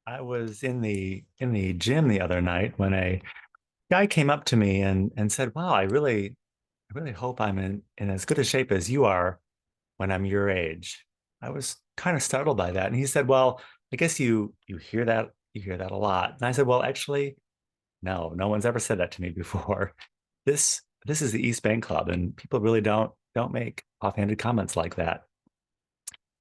I was in the gym the other night when a guy came up to me and said, "Wow, I really hope I'm in as good a shape as you are when I'm your age." I was kind of startled by that, and he said, "Well, I guess you hear that a lot." And I said, "Well, actually, no one's ever said that to me before. This is the East Bank Club, and people really don't make offhanded comments like that."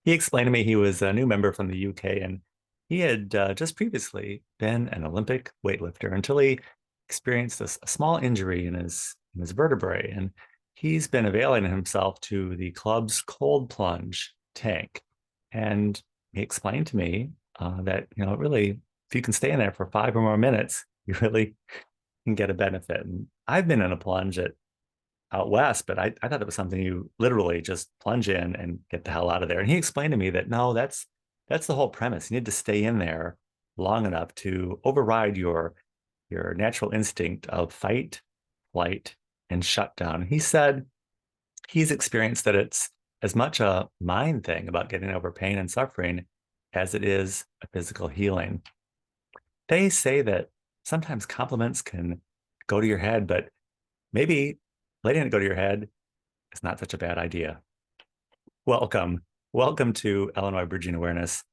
He explained to me he was a new member from the UK and he had just previously been an Olympic weightlifter until he experienced a small injury in his vertebrae. And he's been availing himself to the club's cold plunge tank. And he explained to me that, really, if you can stay in there for 5 or more minutes, you really can get a benefit. And I've been in a plunge at out west, but I thought it was something you literally just plunge in and get the hell out of there. And he explained to me that no, that's the whole premise. You need to stay in there long enough to override your natural instinct of fight, flight, and shutdown. He said he's experienced that it's as much a mind thing about getting over pain and suffering as it is a physical healing. They say that sometimes compliments can go to your head, but maybe letting it go to your head is not such a bad idea. Welcome. Welcome to Illinois Bridging Awareness.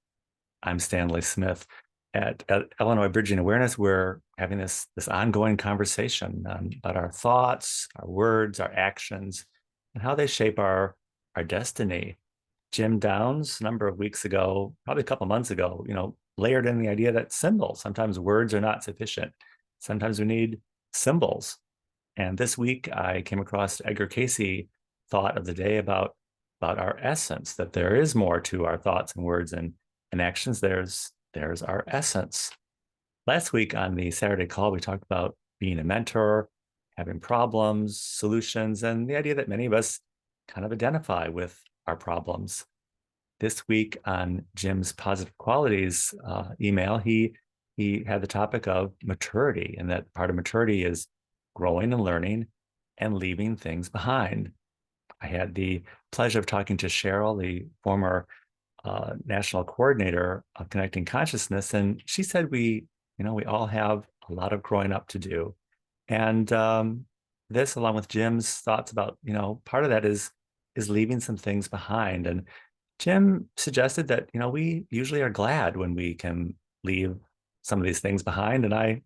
I'm Stanley Smith. At Illinois Bridging Awareness, we're having this ongoing conversation about our thoughts, our words, our actions, and how they shape our destiny. Jim Downs, a number of weeks ago, probably a couple months ago, layered in the idea that symbols, sometimes words are not sufficient. Sometimes we need symbols. And this week, I came across Edgar Casey thought of the day about our essence, that there is more to our thoughts and words and actions. There's our essence. Last week on the Saturday call, we talked about being a mentor, having problems, solutions, and the idea that many of us kind of identify with our problems. This week on Jim's positive qualities email, he had the topic of maturity, and that part of maturity is growing and learning and leaving things behind. I had the pleasure of talking to Cheryl, the former national coordinator of Connecting Consciousness, and she said we all have a lot of growing up to do, and this, along with Jim's thoughts about, part of that is leaving some things behind. And Jim suggested that, we usually are glad when we can leave some of these things behind, and I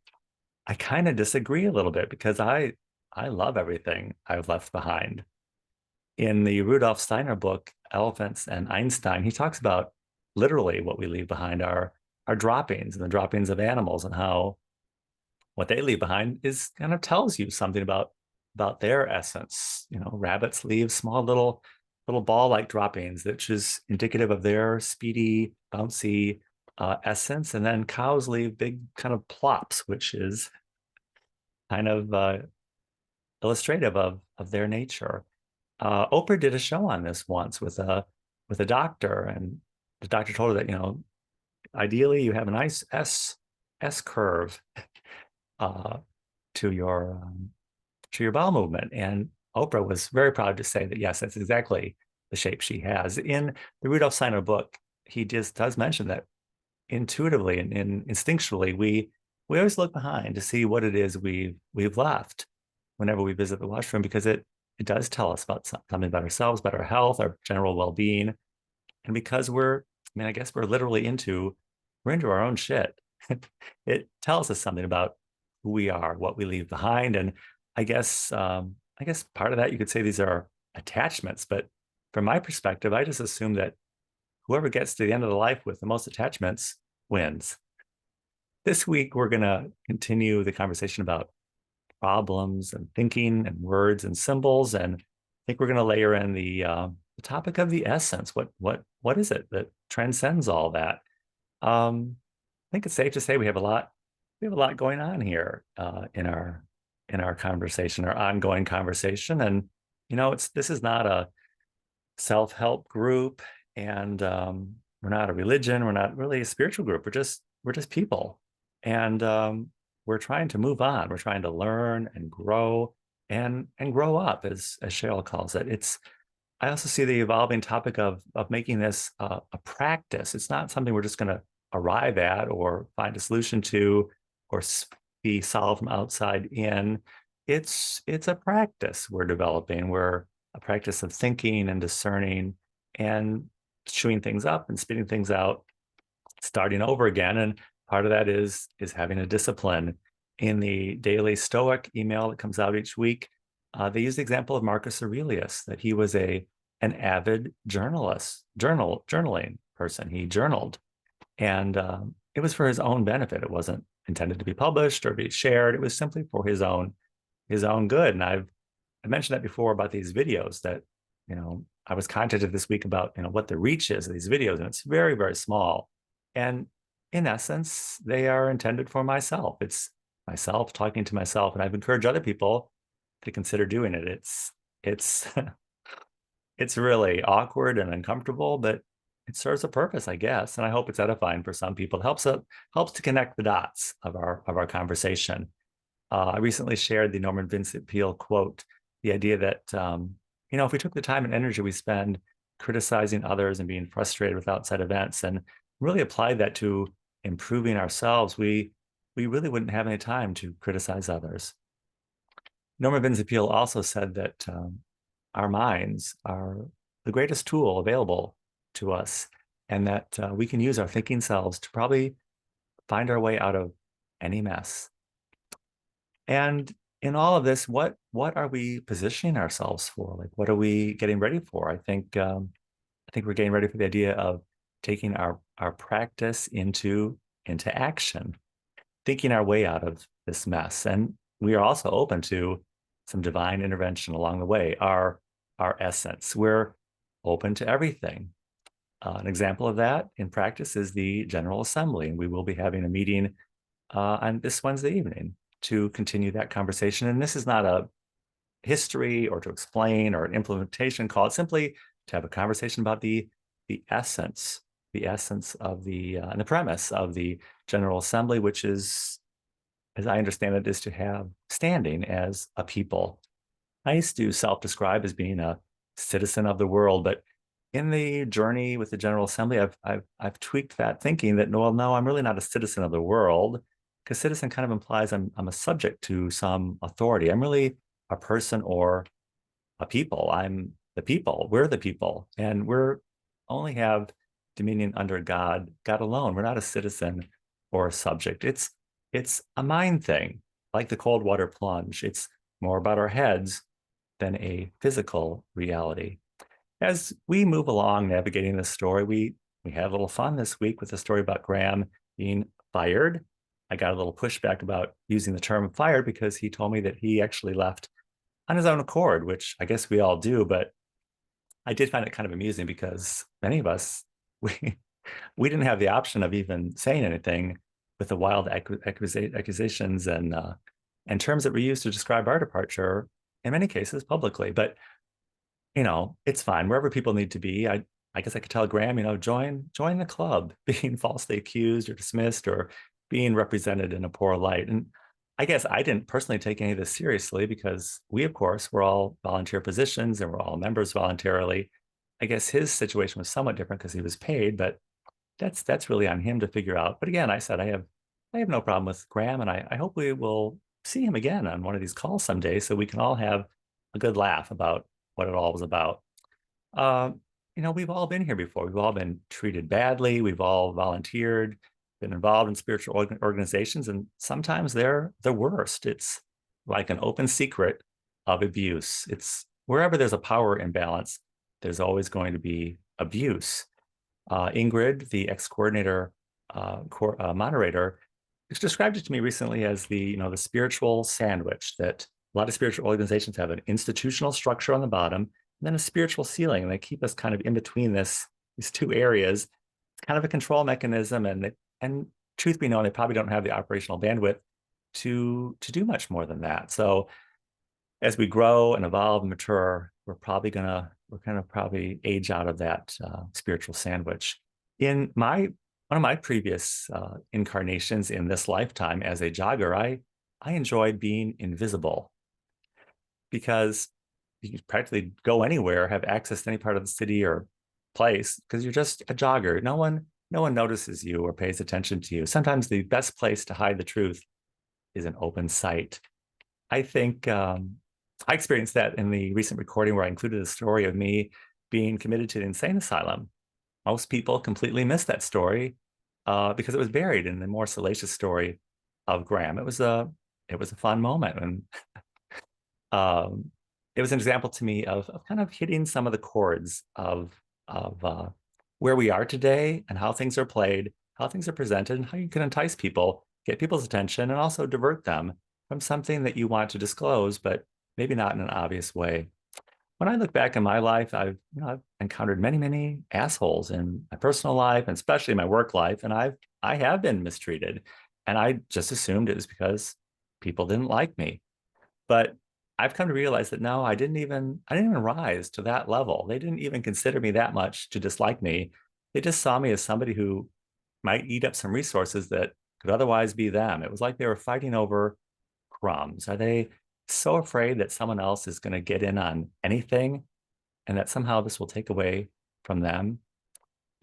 kind of disagree a little bit because I love everything I've left behind. In the Rudolf Steiner book, Elephants and Einstein, he talks about literally what we leave behind are droppings and the droppings of animals, and how what they leave behind is kind of tells you something about their essence. Rabbits leave small little ball-like droppings, which is indicative of their speedy, bouncy essence. And then cows leave big kind of plops, which is kind of illustrative of their nature. Oprah did a show on this once with a doctor, and the doctor told her that, ideally you have a nice S curve uh, to your bowel movement. And Oprah was very proud to say that yes, that's exactly the shape she has. In the Rudolf Steiner book, he just does mention that intuitively and instinctually we always look behind to see what it is we've left whenever we visit the washroom, because it does tell us about something about ourselves, about our health, our general well-being. And because I guess we're into our own shit. It tells us something about who we are, what we leave behind. And I guess part of that, you could say these are attachments, but from my perspective, I just assume that whoever gets to the end of the life with the most attachments wins. This week, we're going to continue the conversation about problems and thinking and words and symbols. And I think we're going to layer in the topic of the essence. What is it that transcends all that? I think it's safe to say we have a lot going on here in our conversation, our ongoing conversation. And this is not a self-help group, and we're not a religion. We're not really a spiritual group. We're just people, and we're trying to move on. We're trying to learn and grow and grow up, as Cheryl calls it. I also see the evolving topic of making this a practice. It's not something we're just going to arrive at or find a solution to or be solved from outside in. It's a practice we're developing. We're a practice of thinking and discerning and chewing things up and spitting things out, starting over again. And part of that is having a discipline. In the daily Stoic email that comes out each week, they use the example of Marcus Aurelius, that he was an avid journaling person. He journaled, and it was for his own benefit. It wasn't intended to be published or be shared. It was simply for his own good. And I mentioned that before about these videos that, I was contacted this week about, what the reach is of these videos, and it's very, very small. And in essence, they are intended for myself. It's myself talking to myself, and I've encouraged other people to consider doing it. It's it's really awkward and uncomfortable, but it serves a purpose, I guess. And I hope it's edifying for some people. It helps to connect the dots of our conversation. I recently shared the Norman Vincent Peale quote, the idea that, if we took the time and energy we spend criticizing others and being frustrated with outside events and really applied that to improving ourselves, we really wouldn't have any time to criticize others. Norman Vincent Peale also said that our minds are the greatest tool available to us, and that we can use our thinking selves to probably find our way out of any mess. And in all of this, what are we positioning ourselves for? Like, what are we getting ready for? I think we're getting ready for the idea of taking our practice into action, thinking our way out of this mess. And we are also open to some divine intervention along the way. Our essence, we're open to everything. An example of that in practice is the General Assembly, and we will be having a meeting on this Wednesday evening to continue that conversation. And this is not a history or to explain or an implementation call. It's simply to have a conversation about the essence, of and the premise of the General Assembly, which is, as I understand it, is to have standing as a people. I used to self-describe as being a citizen of the world, but in the journey with the General Assembly, I've tweaked that thinking that, well, no, I'm really not a citizen of the world, because citizen kind of implies I'm a subject to some authority. I'm really a person or a people. I'm the people. We're the people, and we're only have dominion under God alone. We're not a citizen or a subject. It's a mind thing, like the cold water plunge. It's more about our heads than a physical reality. As we move along navigating this story, we had a little fun this week with the story about Graham being fired. I got a little pushback about using the term fired because he told me that he actually left on his own accord, which I guess we all do. But I did find it kind of amusing because many of us, we we didn't have the option of even saying anything with the wild accusations and terms that were used to describe our departure, in many cases publicly. But it's fine wherever people need to be. I guess I could tell Graham, join the club, being falsely accused or dismissed or being represented in a poor light. And I guess I didn't personally take any of this seriously because we, of course, were all volunteer positions and we're all members voluntarily. I guess his situation was somewhat different because he was paid, but that's really on him to figure out. But again, I said I have no problem with Graham, and I hope we will see him again on one of these calls someday so we can all have a good laugh about what it all was about. Uh, we've all been here before. We've all been treated badly. We've all volunteered, been involved in spiritual organizations, and sometimes they're the worst. It's like an open secret of abuse. It's wherever there's a power imbalance, there's always going to be abuse. Ingrid, the ex-coordinator, moderator, described it to me recently as the spiritual sandwich, that a lot of spiritual organizations have an institutional structure on the bottom and then a spiritual ceiling, and they keep us kind of in between these two areas. It's kind of a control mechanism, and truth be known, they probably don't have the operational bandwidth to do much more than that. So as we grow and evolve and mature, we're kind of probably age out of that spiritual sandwich. In one of my previous incarnations in this lifetime as a jogger, I enjoyed being invisible because you could practically go anywhere, have access to any part of the city or place because you're just a jogger. No one no one notices you or pays attention to you. Sometimes the best place to hide the truth is an open sight. I think I experienced that in the recent recording where I included a story of me being committed to an insane asylum. Most people completely missed that story because it was buried in the more salacious story of Graham. It was a fun moment, and um, it was an example to me of kind of hitting some of the chords of where we are today and how things are played, how things are presented, and how you can entice people, get people's attention, and also divert them from something that you want to disclose, but maybe not in an obvious way. When I look back in my life, I've encountered many, many assholes in my personal life and especially my work life, and I have been mistreated, and I just assumed it was because people didn't like me. But I've come to realize that no, I didn't even rise to that level. They didn't even consider me that much to dislike me. They just saw me as somebody who might eat up some resources that could otherwise be them. It was like they were fighting over crumbs. Are they so afraid that someone else is going to get in on anything and that somehow this will take away from them?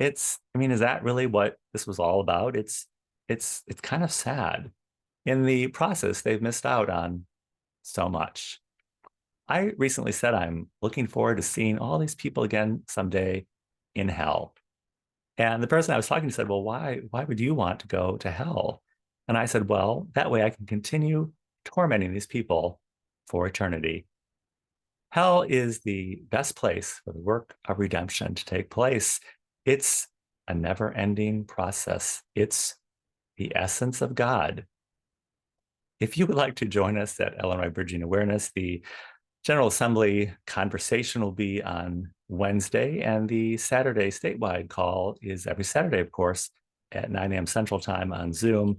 I mean, is that really what this was all about? It's kind of sad. In the process, they've missed out on so much. I recently said I'm looking forward to seeing all these people again someday in hell. And the person I was talking to said, "Well, why would you want to go to hell?" And I said, "Well, that way I can continue tormenting these people for eternity." Hell is the best place for the work of redemption to take place. It's a never-ending process. It's the essence of God. If you would like to join us at Illinois Bridging Awareness, the General Assembly conversation will be on Wednesday, and the Saturday statewide call is every Saturday, of course, at 9 a.m. Central Time on Zoom.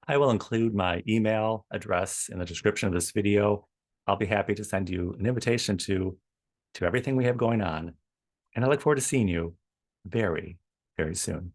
I will include my email address in the description of this video. I'll be happy to send you an invitation to everything we have going on. And I look forward to seeing you very, very soon.